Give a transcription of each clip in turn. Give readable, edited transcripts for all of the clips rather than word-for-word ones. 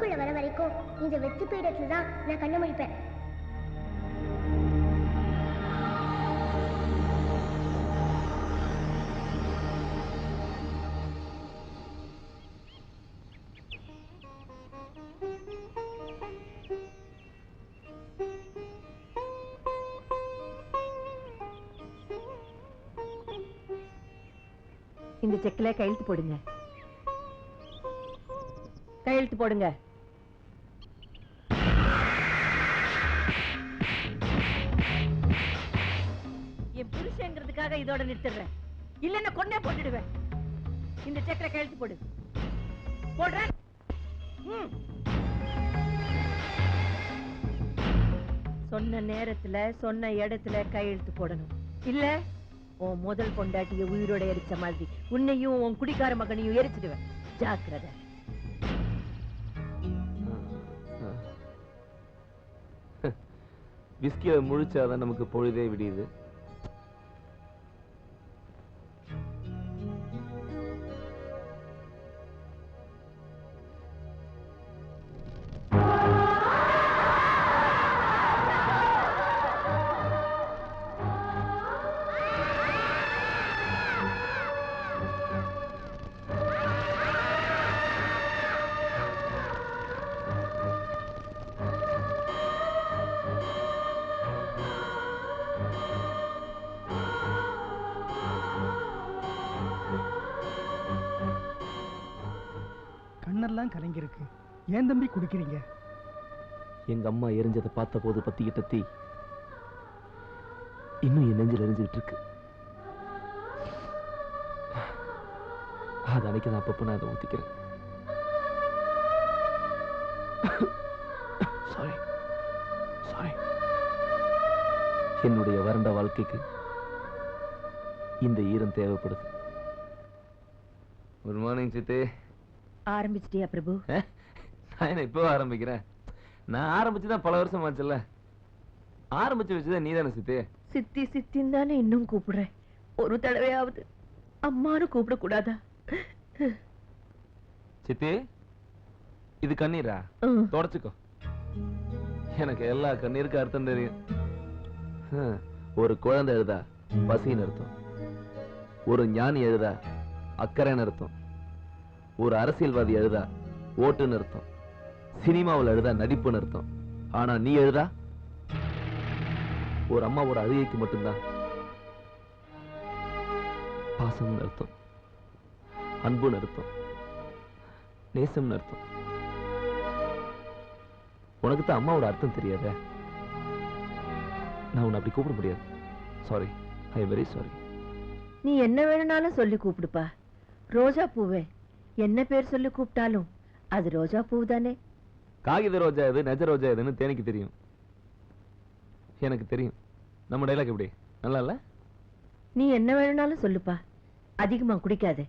ஊருக்குள்ள வர வரைக்கும் இந்த வெத்து பீடத்துல தான் நான் கண்ணு முழிப்பேன். இந்த செக்ல கையெழுத்து போடுங்க. கையெழுத்து போடுங்க. என் புருஷங்கிறதுக்காக இதோட நிறுத்துறேன், இல்லன்னா கொன்னே போட்டுடுவேன். இந்த செக்ல கையெழுத்து போடு. போடுறேன். சொன்ன நேரத்துல சொன்ன இடத்துல கையெழுத்து போடணும். இல்ல உன் முதல் பொண்டாட்டிய உயிரோட எரிச்ச மாதிரி உன்னையும் உன் குடிக்கார மகனையும் எரிச்சிடுவேன். ஜாக்கிரதை. விஸ்கியை முழிச்சாதான் நமக்கு பொழுதே விடியுது. கண்ணெல்லாம் கலங்கிருக்கு. ஏன் தம்பி குடிக்கிறீங்க? எங்க அம்மா எரிஞ்சதை பார்த்த போது பத்திக்கிட்ட தீ இன்னும் என் நெஞ்சில் எரிஞ்சுக்கிட்டு இருக்கு. அது அன்னைக்கு நான் அப்பப்போ நான் அதை ஊத்திக்கிறேன். Sorry sorry. என்னுடைய வறண்ட வாழ்க்கைக்கு இந்த ஈரம் தேவைப்படுது. குட் மார்னிங் சித்தே. ஆரம்பிச்சிட்டியா பிரபு? நான் இப்போ ஆரம்பிக்கிறேன். நான் ஆரம்பிச்சுதான் பல வருஷம் ஆச்சுல்ல. ஆரம்பிச்சு வச்சுதான் நீ தானே சித்தே. சித்தி சித்தின்னு தானே இன்னும் கூப்பிடுறேன். ஒரு தடவையாவது அம்மானு கூப்பிட கூடாதா? சித்தி, இது கண்ணீரா? தொடச்சுக்கோ. எனக்கு எல்லா கண்ணீருக்கு அர்த்தம் தெரியும். ஒரு குழந்தை எழுதா பசின்னு அர்த்தம், ஒரு ஞானி எழுதா அக்கறைன்னு அர்த்தம், ஒரு அரசியல்வாதி எழுதா ஓட்டுன்னு அர்த்தம், சினிமாவில் எழுதா நடிப்புன்னு அர்த்தம். ஆனா நீ எழுதா ஒரு அம்மாவோட அழுகைக்கு மட்டும்தான் பாசம்னு அர்த்தம், அன்புன்னு அர்த்தம், நேசம்னு அர்த்தம். உனக்கு தான் அம்மாவோட அர்த்தம் தெரியாத. நான் உன்னை அப்படி கூப்பிட முடியாது. Sorry, I am very sorry. நீ என்ன வேணும்னாலும் சொல்லி கூப்பிடுப்பா. ரோஜா பூவே என்ன பேர் சொல்லி கூப்பிட்டாலும் அது ரோஜா பூ தானே. காகித ரோஜா எது நெஜ ரோஜா எதுன்னு தேனிக்கு தெரியும், எனக்கு தெரியும். நம்ம டைலாக் எப்படி நல்லா இல்ல? நீ என்ன வேணும்னாலும் சொல்லுப்பா, அதிகமா குடிக்காதே.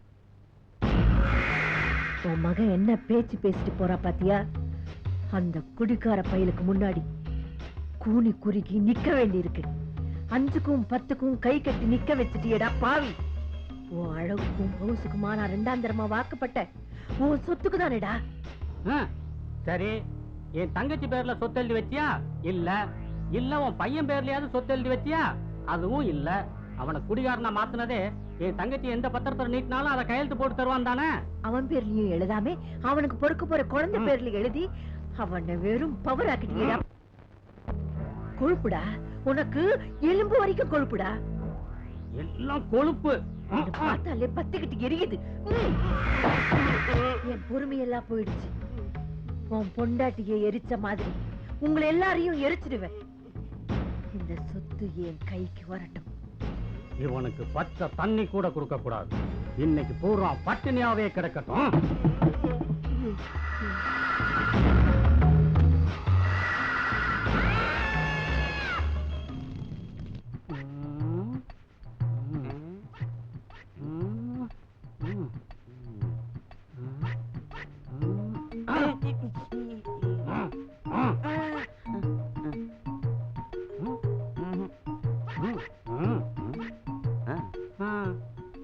உன் மகன் என்ன பேச்சு பேசிட்டு போறா பாத்தியா? அந்த குடிக்கார பயலுக்கு முன்னாடி கூனி குறுக்கி நிக்க வேண்டி இருக்கு. 5க்கும் 10க்கும் கை கட்டி நிக்க வச்சுட்டியடா பாவி. உன் அழகுக்கும் பவுசுக்குமா நான் 2ஆம் தரமா வாக்கப்பட்ட உன் சொத்துக்கு தானேடா. சரி, என் தங்கச்சி பேர்ல சொத்து எழுதி வச்சியா? இல்ல. இல்ல உன் பையன் பேர்லயாவது சொத்து எழுதி வச்சியா? அதுவும் இல்ல. அவனை குடிகாரனா மாத்தினதே என் தங்கச்சி எந்த பத்திரத்தை நீட்டினாலும் அதை கையெழுத்து போட்டு தருவான் தானே. அவன் பேர்லயும் எழுதாமே அவனுக்கு பொறுக்க போற குழந்தை பேர்ல எழுதி அவனை வெறும் பவர் ஆக்கிட்டீடா. கொழுப்புடா உனக்கு, எலும்பு வரைக்கும் கொழுப்புடா. எல்லாம் கொழுப்பு. பார்த்தாலே பத்திக்கிட்டு எரியுது. என் பொறுமையெல்லாம் போயிடுச்சு. உன் பொண்டாட்டியை எரிச்ச மாதிரி உங்களை எல்லாரையும் எரிச்சிடுவேன். இந்த சொத்து என் கைக்கு வரட்டும். இவனுக்கு பச்சை தண்ணி கூட கொடுக்க கூடாது. இன்னைக்கு பூரா பட்டினியாவே கிடக்கட்டும்.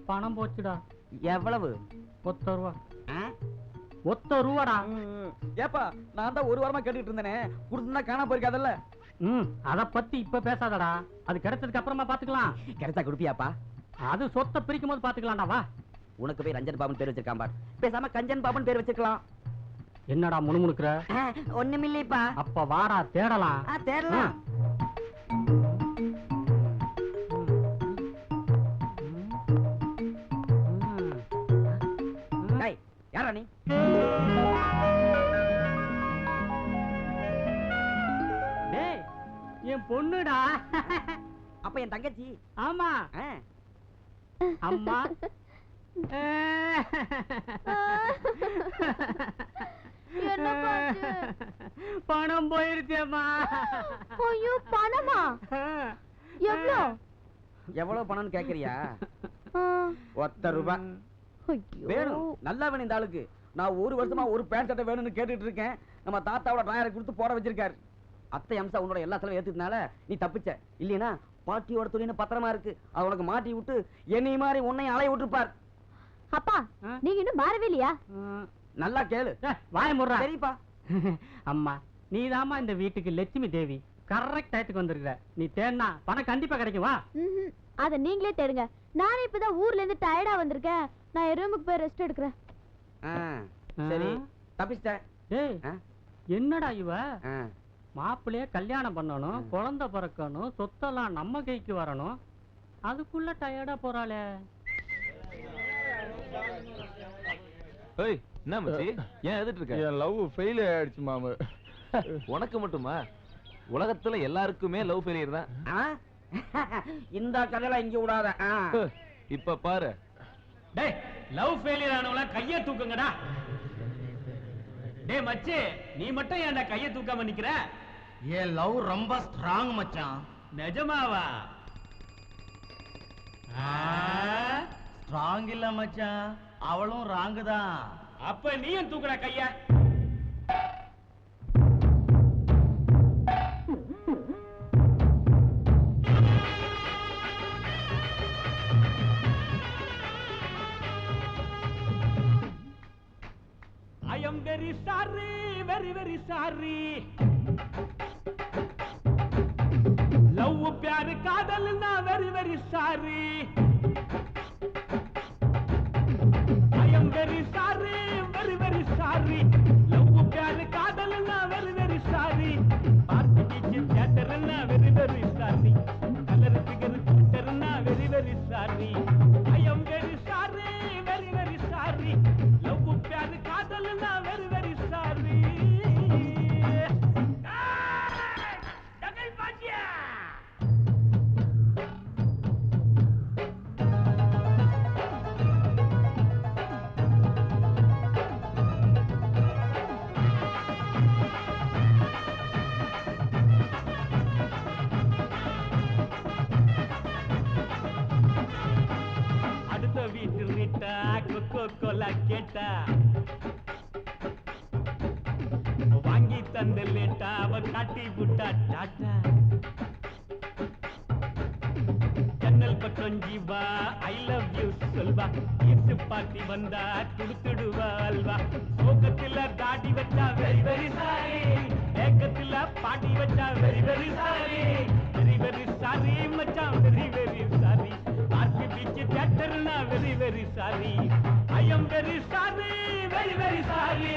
பணம் போச்சுடா. எவ்வளவு? 10 ரூபா. ஒத்த ரூபாடா. ஏப்பா நான் தான் ஒரு வாரமா கேட்டுட்டு இருந்தேனே, கொடுத்துனா காணாம போயிருக்காதல்ல. அத பத்தி இப்ப பேசாதடா, அது கிடைச்சதுக்கு அப்புறமா பாத்துக்கலாம். கிடைச்சா கொடுப்பியாப்பா? அது சொத்தை பிரிக்கும் போது பாத்துக்கலாம்டா. வா. உனக்கு போய் ரஞ்சன் பாபன் பேர் வச்சிருக்கான் பார், பேசாம கஞ்சன் பாபன் பேர் வச்சிருக்கலாம். என்னடா முணுமுணுக்குற? ஒண்ணுமில்லைப்பா. அப்ப வாடா தேடலாம். தேடலாம். யாரா நீ? டேய், என் பொண்ணுடா. அப்ப என் தங்கச்சி. ஆமா. அம்மா. பணம் போயிருச்சேம்மா. ஐயோ பணமா? எவ்வளோ? எவ்வளவு பணம்னு கேக்குறியா? ₹1 வேணும். நல்லா வேணும் இந்த ஆளுக்கு. நான் ஒரு வருஷமா ஒரு பேண்ட் சட்டை வேணும்னு கேட்டுட்டு இருக்கேன். நம்ம தாத்தாவோட டிராயரை கொடுத்து போட வச்சிருக்காரு. அத்தை அம்சா உன்னோட எல்லா செலவும் ஏத்துனால நீ தப்பிச்ச. இல்லையா பாட்டியோட துணின்னு பத்திரமா இருக்கு. அது உனக்கு மாட்டி விட்டு என்னை மாதிரி உன்னையும் அலைய விட்டுருப்பார். அப்பா நீங்க இன்னும் மாறவே இல்லையா? நல்லா கேளு. வாய முடுறா. சரிப்பா. அம்மா நீதாம்மா இந்த வீட்டுக்கு லட்சுமி தேவி. கரெக்ட் டயத்துக்கு வந்திருக்க. நீ தேடினா பணம் கண்டிப்பா கிடைக்கும். வா. அத நீங்களே தேடுங்க. நானே இப்பதான் ஊர்ல இருந்து டயர்டா வந்திருக்கேன். நான் என் ரூமுக்கு போய் ரெஸ்ட் எடுக்கிறேன். சரி தப்பிச்சிட்டேன். டேய் என்னடா இவ? மாப்பிள்ளைய கல்யாணம் பண்ணணும், குழந்தை பிறக்கணும், சொத்தெல்லாம் நம்ம கைக்கு வரணும், அதுக்குள்ள டயர்டா போறாளே. ஏய் என்ன மச்சி, ஏன் எதிர்த்து இருக்க? என் லவ் ஃபெயில் ஆயிடுச்சு மாமா. உனக்கு மட்டுமா? உலகத்துல எல்லாருக்குமே லவ் ஃபெயிலியர் தான். இந்த கதையெல்லாம் இங்க விடாத. இப்ப பாரு. டேய் லவ் ஃபெயிலியர் ஆனவள கைய தூக்குங்கடா. டேய் மச்சி நீ மட்டும் ஏன்டா கைய தூக்காம நிக்கிற? என் லவ் ரொம்ப ஸ்ட்ராங் மச்சான். நிஜமாவா? ஸ்ட்ராங் இல்ல மச்சான், அவளும் ராங்கு தான். அப்ப நீயும் தூக்குடா கைய. I am very sorry, very very sorry. Love प्यार कादल ना very very sorry. I am very sorry, very very sorry. Love प्यार कादल ना very very sorry. पार्टी पीछे theater ना very very sorry. Color figure theater ना very very sorry. I am very sorry, very very sorry. Love प्यार कादल ना very very sorry. डगल बाजिया. அடுத்த வீட்டு Rita Coca Cola கேட்டா வாங்கி தந்த லேட்டா அவ காட்டி விட்டா டாட்டா. ஜன்னல் பக்கம் ஜீவா ஐ லவ் யூ சொல்வா. ஈர்த்து பாட்டி வந்தா குடுத்துடுவா அல்வா. சோகத்துல தாடி வச்சா வெரி வெரி சாரி. ஏக்கத்துல பாட்டி வச்சா very very sorry. Very very sorry மச்சான் very very sorry. Park beach தியேட்டர்னா very very sorry. I am very sorry, very very sorry.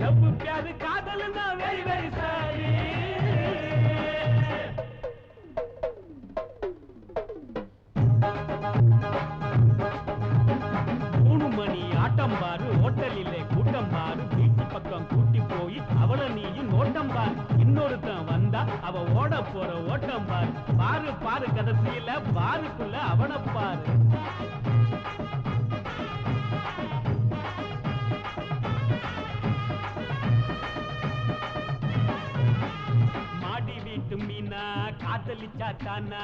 Love प्यार காதல்னா வெரி வெரி சாரி. மூணு மணி ஆட்டம் பாரு, ஹோட்டலிலே கூட்டம் பாரு. பீச் பக்கம் கூட்டி போய் அவள நீயும் நோட்டம் பாரு. இன்னொருத்தன் வந்தா அவ ஓட போற ஓட்டம் பாரு. பாரு பாரு கடைசியில பாருக்குள்ள அவனை பாரு. மாடி வீட்டு மீனா காதலிச்சா தானா.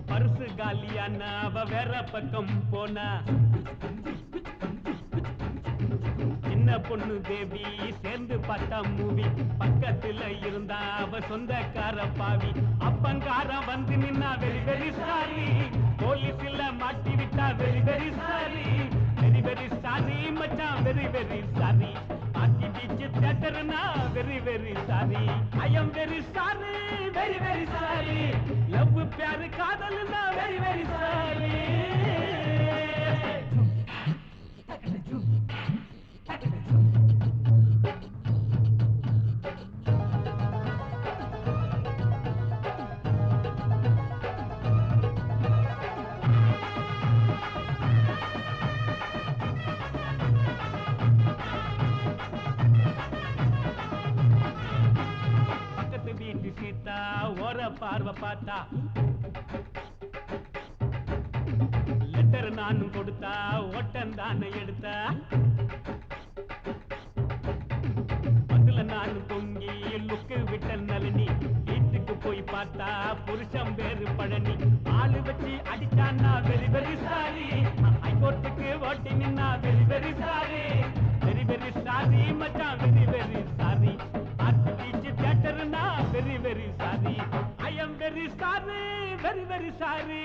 பரிசு காலியானா அவ வேற பக்கம் போனா. சின்ன பொண்ணு தேவி சேர்ந்து பார்த்தா மூவி. பக்கத்துல இருந்தா அவ சொந்தக்கார பாவி. அப்பங்கார வந்து நின்னா வெரி வெரி சாரி. போலீஸ்ல மாட்டி விட்டா very very sorry. Very very sorry மச்சான் very very sorry பாட்டி beach தியேட்டர்னா very very sorry I am very sorry very very sorry love प्यार காதல்னா very very sorry சீதா ஓர பார்வை பார்த்தா லெட்டர் நானும் கொடுத்தா ஓட்டம் தானே எடுத்தா பஸ்ல நானும் தொங்கி லுக்கு விட்ட நளினி வீட்டுக்கு போய் பார்த்தா புருஷன் பேரு பழனி ஆளு வச்சு அடிச்சான்னா வெரி வெரி சாரி ஹைகோர்ட்டுக்கு ஓட்டி நின்னா very very sorry very very sorry மச்சான் வெரி வெரி சாரி தியேட்டர்னா very very sorry I am very sorry very very sorry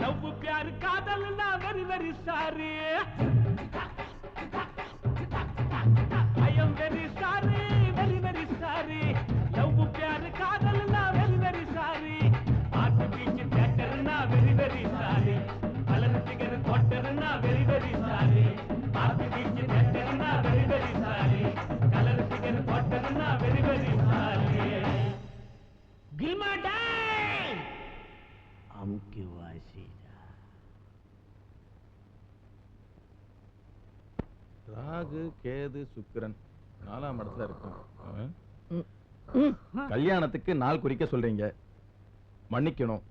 love प्यार காதல்னா very very sorry I am very sorry very very sorry love प्यार காதல்னா very very sorry art beach theaterனா very very sorry color figure quarterனா very very sorry art beach theaterனா very very sorry color figure quarterனா very very sorry gilmada amki wasida Rahu Ketu சுக்கிரன் 4ஆம் இடத்துல இருக்கும் கல்யாணத்துக்கு நாள் குறிக்க சொல்றீங்க மன்னிக்கணும்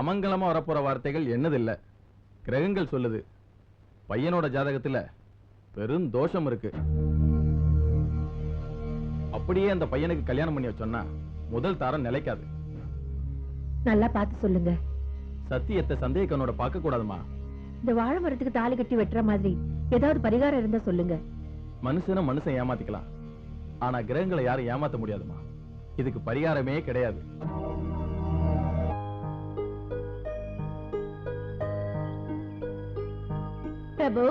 அமங்கலமா வரப்போற வார்த்தைகள் என்னதில்லை கிரகங்கள் சொல்லுது பையனோட ஜாதகத்துல பெரும் தோஷம் இருக்கு அப்படியே அந்த பையனுக்கு கல்யாணம் பண்ணி வச்சோன்னா முதல் தாரம் நிலைக்காது நல்லா பார்த்து சொல்லுங்க சத்தியத்தை சந்தேகனோட பார்க்க கூடாதுமா இந்த வாழை மரத்துக்கு தாலி கட்டி வெட்டுற மாதிரி ஏதாவது பரிகாரம் இருந்தா சொல்லுங்க மனுஷனை மனுஷன் ஏமாத்திக்கலாம் ஆனா கிரகங்களை யாரும் ஏமாத்த முடியாதுமா இதுக்கு பரிகாரமே கிடையாது பிரபு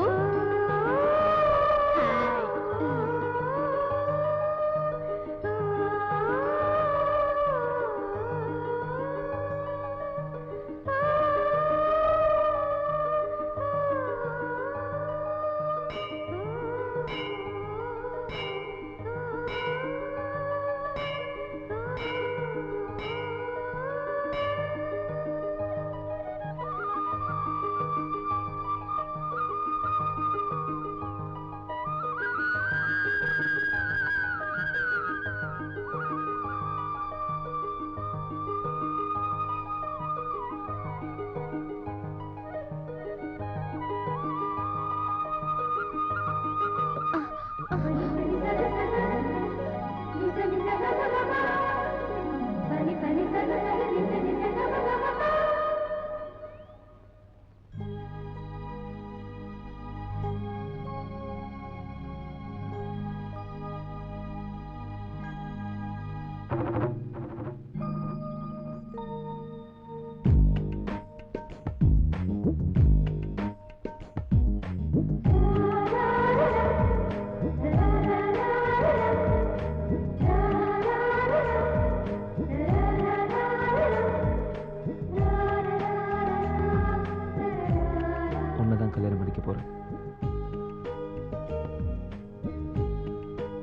உன்னதான் கல்யாணம் பண்ணிக்க போறேன்.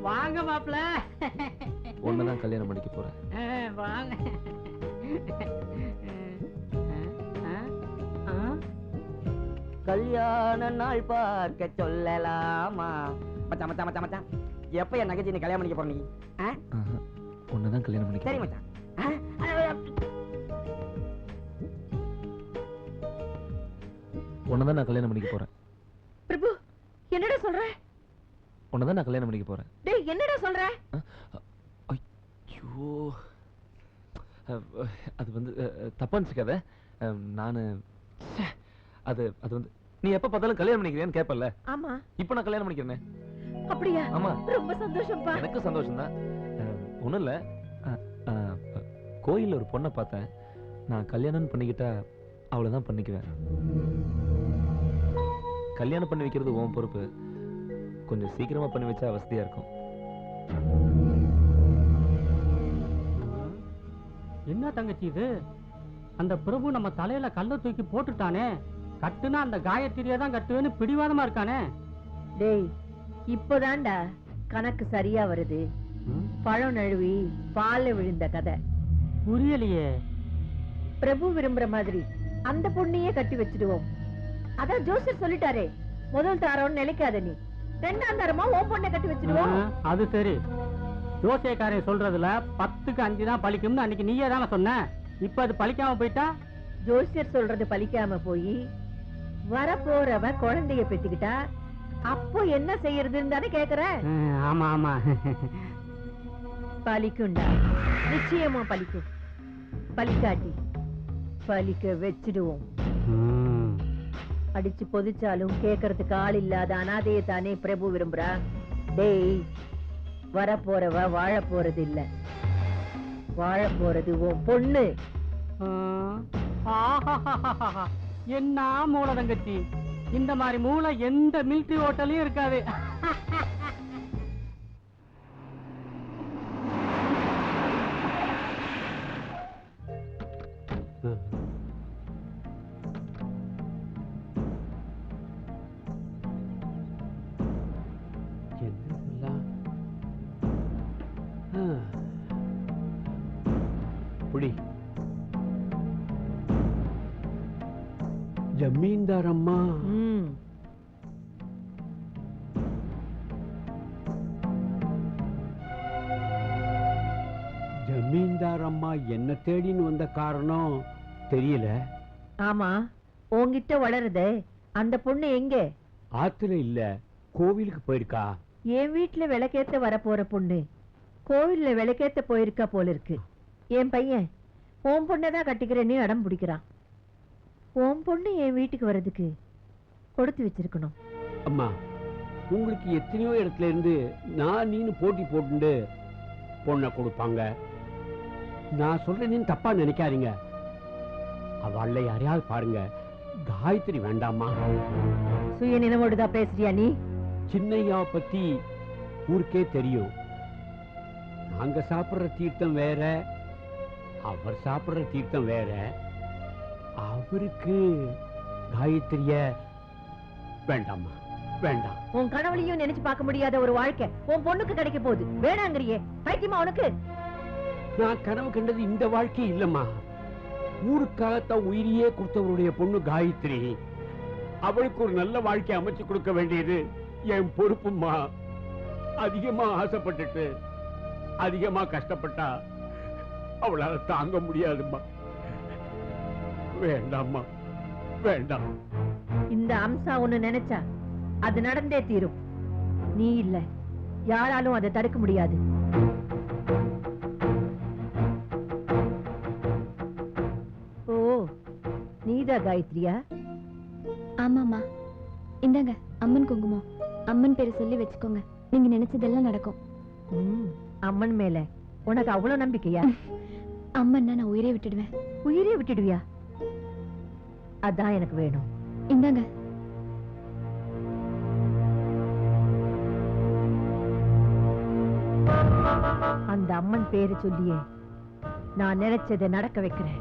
வாங்க மாப்ள. உன்னதான் கல்யாணம் பண்ணிக்க போறேன். வாங்க. கல்யாண நாள் பார்க்க சொல்லலாமா? மச்சான் மச்சான் மச்சான் மச்சான், எப்ப என் நகைச்சி நீ கல்யாணம் பண்ணிக்க போற? நீ உன்னதான் கல்யாணம் பண்ணிக்க. சரி மச்சான். உன்னதான் நான் கல்யாணம் பண்ணிக்க போறேன். பிரபு, என்னடா சொல்ற? உன்னதான் நான் கல்யாணம் பண்ணிக்க போறேன். டேய், என்னடா சொல்ற? ஐயோ, அது வந்து தப்பா நினைச்சுக்காத. நானு அது அது வந்து நீ எப்ப பார்த்தாலும் கல்யாணம் பண்ணிக்கிறேன்னு கேப்பல்ல? ஆமா. இப்போ நான் கல்யாணம் பண்ணிக்கிறேன். அப்படியா? ஆமா. ரொம்ப சந்தோஷம்ப்பா. எனக்கு சந்தோஷம் தான். ஒண்ணும் இல்ல, கோயில்ல ஒரு பொண்ணை பார்த்தேன். நான் கல்யாணம் பண்ணிக்கிட்டா அவ்வளவுதான் பண்ணிக்குவேன். கல்யாணம் பண்ணி வைக்கிறது உன் பொறுப்பு. கொஞ்சம் சீக்கிரமா பண்ணி வச்சா வசதியா இருக்கும். என்ன தங்கச்சி இது? அந்த பிரபு நம்ம தலையில கல்ல தூக்கி போட்டுட்டானே. கட்டுனா அந்த காயத்திரியா தான் கட்டுவேன்னு பிடிவாதமா இருக்கானே. டேய், இப்போதான்டா கணக்கு சரியா வருது. பழம் நழுவி பால்ல விழுந்த கதை புரியலையே. பிரபு விரும்புற மாதிரி அந்த பொண்ணையே கட்டி வச்சிடுவோம். அதான் ஜோசியர் சொல்லிட்டாரே, முதல் தாரம் நிலைக்காத, நீ ரெண்டாம் தாரமா உன் பொண்ணை கட்டி வச்சிடுவோம். அது சரி. ஜோசியக்காரன் சொல்றதுல 10க்கு 5 தான் பலிக்கும்னு அன்னைக்கு நீயே தானே சொன்ன. இப்ப அது பலிக்காம போயிட்டா? ஜோசியர் சொல்றது பலிக்காம போய் வரப்போறவ குழந்தைய பெற்றுக்கிட்டா அப்போ என்ன செய்யறதுன்னு தானே கேக்குற? ஆமா ஆமா. பலிக்குண்டா, நிச்சயமா பலிக்கும். பலிக்காட்டி பலிக்க வச்சிடுவோம். அடிச்சு பொதிச்சாலும் கேட்கறதுக்கு ஆள் இல்லாத அனாதையை தானே பிரபு விரும்புறா. டேய், வரப்போறவ வாழ போறது இல்ல, வாழ போறது உன் பொண்ணு. என்ன மூளை தங்கச்சி, இந்த மாதிரி மூளை எந்த மிலிட்டரி ஹோட்டலையும் இருக்காது. புடி. ஜமீன்தார் அம்மா, ஜமீன்தார் அம்மா என்ன தேடின்னு வந்த காரணம் தெரியல. ஆமா, உன்கிட்ட வளருதே அந்த பொண்ணு எங்க? ஆத்துல இல்ல, கோவிலுக்கு போயிருக்கா. என் வீட்டுல விளக்கேத்த வரப்போற பொண்ணு கோவில்ல விளக்கேத்த போயிருக்கா போல இருக்கு. என் பையன் உன் பொண்ணதான் கட்டிக்கிறேன்னு அடம் பிடிக்கிறான். உன் பொண்ணு என் வீட்டுக்கு வர்றதுக்கு கொடுத்து வச்சிருக்கணும். அம்மா, உங்களுக்கு எத்தனையோ இடத்துல இருந்து நான் நீனு போட்டி போட்டு பொண்ணை கொடுப்பாங்க. நான் சொல்றேன்னு தப்பா நினைக்காதீங்க. அவள யாரையாவது பாருங்க. காயத்ரி வேண்டாமா? சுய நினைவோடுதான் பேசுறியா நீ? சின்னையாவை பத்தி ஊருக்கே தெரியும். நாங்க சாப்பிடுற தீர்த்தம் வேற, அவர் சாப்பிடுற தீர்த்தம் வேற. அவருக்கு காயத்ரிய வேண்டாமா? வேண்டாம். உன் கனவுலையும் நினைச்சு பார்க்க முடியாத ஒரு வாழ்க்கை உன் பொண்ணுக்கு கிடைக்க போகுது. வேணாங்கிறியே, பைத்தியமா உனக்கு? நான் கனவு கண்டது இந்த வாழ்க்கை இல்லம்மா. ஊருக்காகத்தான் உயிரியே கொடுத்தவருடைய பொண்ணு காயத்ரி. அவளுக்கு ஒரு நல்ல வாழ்க்கை அமைச்சு கொடுக்க வேண்டியது என் பொறுப்புமா. அதிகமா ஆசைப்பட்டுட்டு அதிகமா கஷ்டப்பட்டா அவளால தாங்க முடியாதும்மா. வேண்டாம்மா, வேண்டாம். இந்த அம்சா ஒண்ணு நினைச்சா அது நடந்தே தீரும். நீ இல்ல, யாராலும் அதை தடுக்க முடியாது. ஓ, நீதா காயத்ரியா? ஆமாமா, இந்தாங்க அம்மன் குங்குமம். அம்மன் பேரை சொல்லி வச்சுக்கோங்க, நீங்க நினைச்சதெல்லாம் நடக்கும். அம்மன் மேல உனக்கு அவ்வளவு நம்பிக்கையா? அம்மன்னா நான் உயிரே விட்டுடுவேன். உயிரே விட்டுடுவியா? அதான் எனக்கு வேணும். இந்தாங்க. அந்த அம்மன் பேரு சொல்லியே நான் நினைச்சதை நடக்க வைக்கிறேன்.